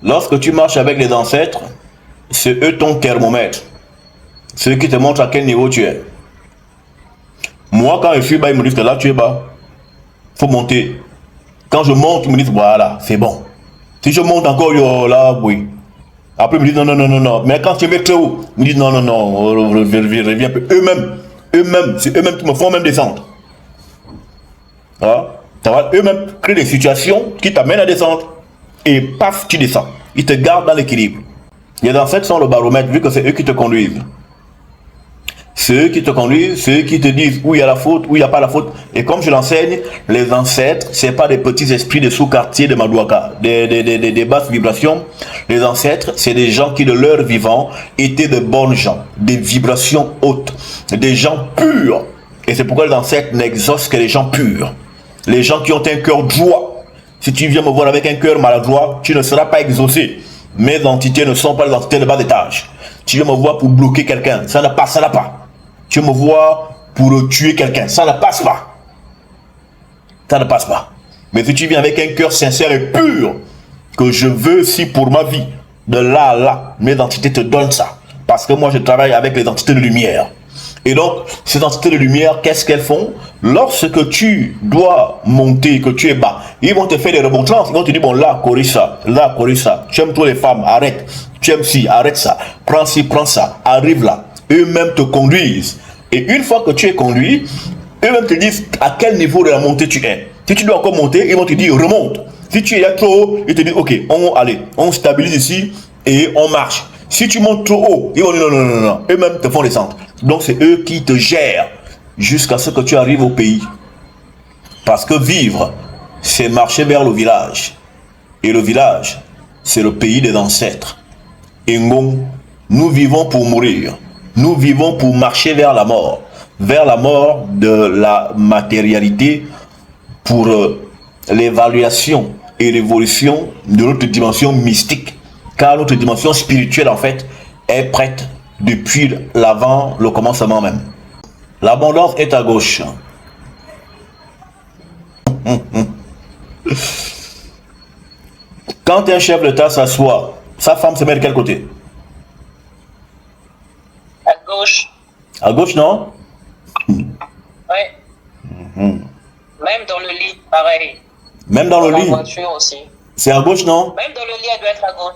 Lorsque tu marches avec les ancêtres, c'est eux ton thermomètre. C'est eux qui te montrent à quel niveau tu es. Moi, quand je suis bas, ils me disent que là, tu es bas. Faut monter. Quand je monte, ils me disent, voilà, c'est bon. Si je monte encore, yo, là, oui. Après, ils me disent, non, non, non, non, non. Mais quand je vais très haut, ils me disent, non, non, non, reviens un peu. Eux-mêmes, c'est eux-mêmes qui me font même descendre. Voilà. Eux-mêmes créent des situations qui t'amènent à descendre. Et paf, tu descends. Ils te gardent dans l'équilibre. Les ancêtres sont le baromètre, vu que c'est eux qui te conduisent. C'est eux qui te conduisent, c'est eux qui te disent où il y a la faute, où il n'y a pas la faute. Et comme je l'enseigne, les ancêtres, ce n'est pas des petits esprits de sous-quartier de Madouaka, des basses vibrations. Les ancêtres, c'est des gens qui de leur vivant étaient de bonnes gens, des vibrations hautes, des gens purs. Et c'est pourquoi les ancêtres n'exaucent que les gens purs. Les gens qui ont un cœur droit. Si tu viens me voir avec un cœur maladroit, tu ne seras pas exaucé. Mes entités ne sont pas les entités de bas étage. Tu viens me voir pour bloquer quelqu'un, ça ne passera pas. Tu me vois pour tuer quelqu'un, ça ne passe pas. Ça ne passe pas. Mais si tu viens avec un cœur sincère et pur, que je veux si pour ma vie, de là à là, mes entités te donnent ça. Parce que moi je travaille avec les entités de lumière. Et donc, ces entités de lumière, qu'est-ce qu'elles font? Lorsque tu dois monter, que tu es bas, ils vont te faire des remontrances. Ils vont te dire, bon là, corrige ça, là, corrige ça. Tu aimes trop les femmes, arrête. Tu aimes ci, arrête ça. Prends ci, prends ça. Arrive là. Eux-mêmes te conduisent. Et une fois que tu es conduit, eux-mêmes te disent à quel niveau de la montée tu es. Si tu dois encore monter, ils vont te dire remonte. Si tu es là trop haut, ils te disent ok, on stabilise ici et on marche. Si tu montes trop haut, ils vont dire non, non, non, non. Eux-mêmes te font descendre. Donc c'est eux qui te gèrent jusqu'à ce que tu arrives au pays. Parce que vivre, c'est marcher vers le village. Et le village, c'est le pays des ancêtres. Et nous vivons pour mourir. Nous vivons pour marcher vers la mort de la matérialité, pour l'évaluation et l'évolution de notre dimension mystique. Car notre dimension spirituelle, en fait, est prête depuis l'avant, le commencement même. L'abondance est à gauche. Quand un chef d'État s'assoit, sa femme se met de quel côté? À gauche. À gauche, non? Oui. Même dans le lit, pareil. Même dans le lit? Dans la voiture aussi. C'est à gauche, non? Même dans le lit, elle doit être à gauche.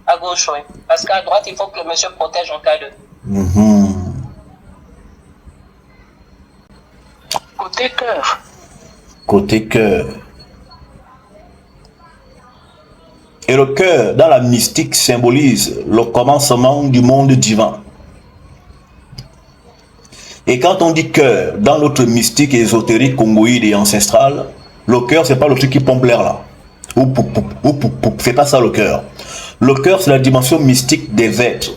À gauche, oui. Parce qu'à droite, il faut que le monsieur protège en cas de... Côté cœur. Côté cœur. Et le cœur, dans la mystique, symbolise le commencement du monde divin. Et quand on dit cœur, dans notre mystique ésotérique congoïde et ancestrale, le cœur, c'est pas le truc qui pompe l'air là. C'est pas ça le cœur. Le cœur, c'est la dimension mystique des êtres.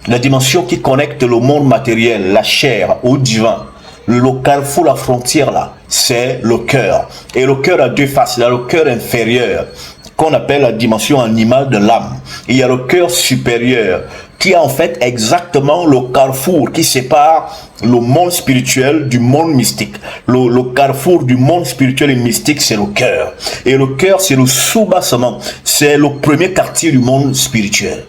La dimension qui connecte le monde matériel, la chair, au divin. Le carrefour, la frontière là, c'est le cœur. Et le cœur a deux faces. Il y a le cœur inférieur, qu'on appelle la dimension animale de l'âme. Il y a le cœur supérieur, qui est en fait exactement le carrefour qui sépare le monde spirituel du monde mystique. Le carrefour du monde spirituel et mystique, c'est le cœur. Et le cœur, c'est le sous-bassement. C'est le premier quartier du monde spirituel.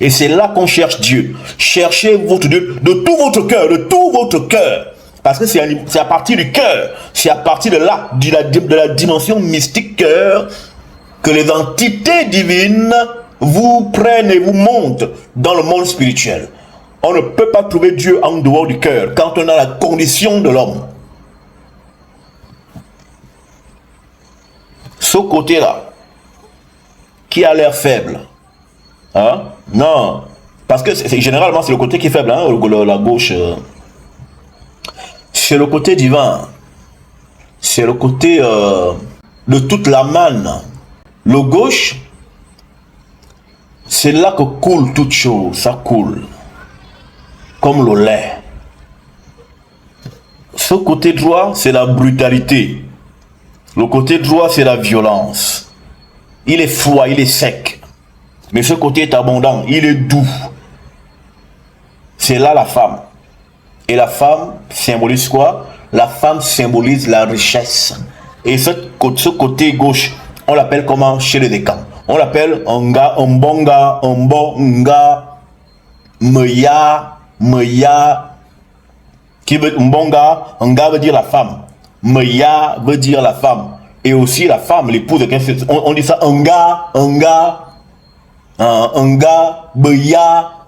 Et c'est là qu'on cherche Dieu. Cherchez votre Dieu de tout votre cœur, de tout votre cœur. Parce que c'est à partir du cœur, c'est à partir de là, de la dimension mystique cœur, que les entités divines vous prennent et vous montent dans le monde spirituel. On ne peut pas trouver Dieu en dehors du cœur quand on a la condition de l'homme. Ce côté-là, qui a l'air faible, hein? Non, parce que généralement c'est le côté qui est faible, hein, la gauche. C'est le côté divin. C'est le côté de toute la manne. Le gauche, c'est là que coule toute chose, ça coule. Comme le lait. Ce côté droit, c'est la brutalité. Le côté droit, c'est la violence. Il est froid, il est sec. Mais ce côté est abondant, il est doux. C'est là la femme. Et la femme symbolise quoi? La femme symbolise la richesse. Et ce côté gauche, on l'appelle comment? Chez les décans. On l'appelle un gars, un bon gars, un bon nga, meya, qui veut un bon gars, un gars veut dire la femme. Meya veut dire la femme. Et aussi la femme, l'épouse. On dit ça, un gars, meya,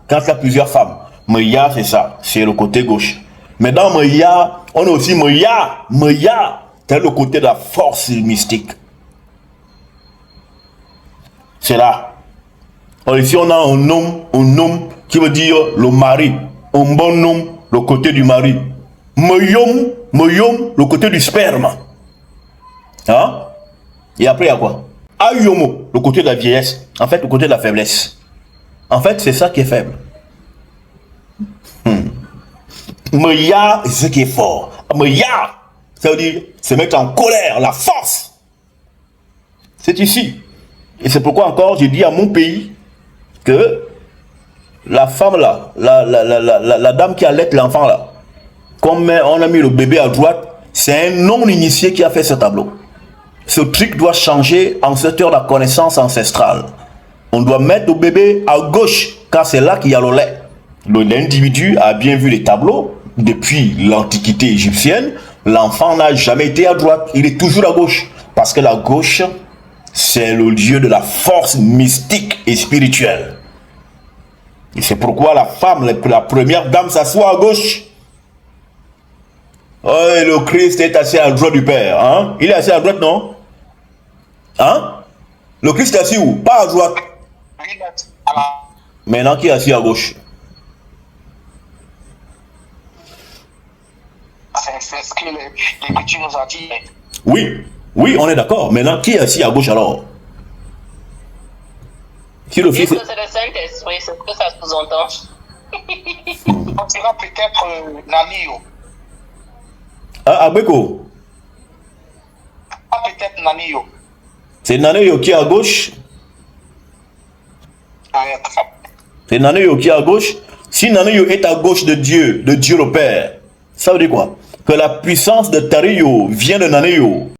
quand il y a plusieurs femmes. Meya, c'est ça, c'est le côté gauche. Mais dans meya, on a aussi meya, c'est le côté de la force mystique. C'est là. Alors ici, on a un homme qui veut dire le mari. Un bon homme, le côté du mari. Meyom, le côté du sperme. Hein? Et après, il y a quoi? Ayomo, le côté de la vieillesse. En fait, le côté de la faiblesse. En fait, c'est ça qui est faible. Meya, c'est ce qui est fort. Meya, ça veut dire se mettre en colère, la force. C'est ici. Et c'est pourquoi encore, j'ai dit à mon pays que la femme là, la dame qui allait l'enfant là, comme on a mis le bébé à droite, c'est un non-initié qui a fait ce tableau. Ce truc doit changer en cette heure de la connaissance ancestrale. On doit mettre le bébé à gauche, car c'est là qu'il y a le lait. L'individu a bien vu les tableaux. Depuis l'Antiquité égyptienne, l'enfant n'a jamais été à droite, il est toujours à gauche. Parce que la gauche, c'est le lieu de la force mystique et spirituelle. Et c'est pourquoi la femme, la première dame, s'assoit à gauche. Oh, et le Christ est assis à droite du Père. Hein? Il est assis à droite, non? Hein? Le Christ est assis où? Pas à droite. Maintenant, qui est assis à gauche? C'est ce que l'Écriture nous a dit. Oui, on est d'accord. Maintenant, qui est assis à gauche alors? Qui le Fils? C'est le Saint-Esprit, c'est ce que ça sous-entend. On dira peut-être Nanio. Ah, Abeko. Ah, peut-être Nanio. C'est Nanio qui est à gauche. C'est Nanio qui est à gauche. Si Nanio est à gauche de Dieu le Père, ça veut dire quoi? Que la puissance de Tario vient de Naneo.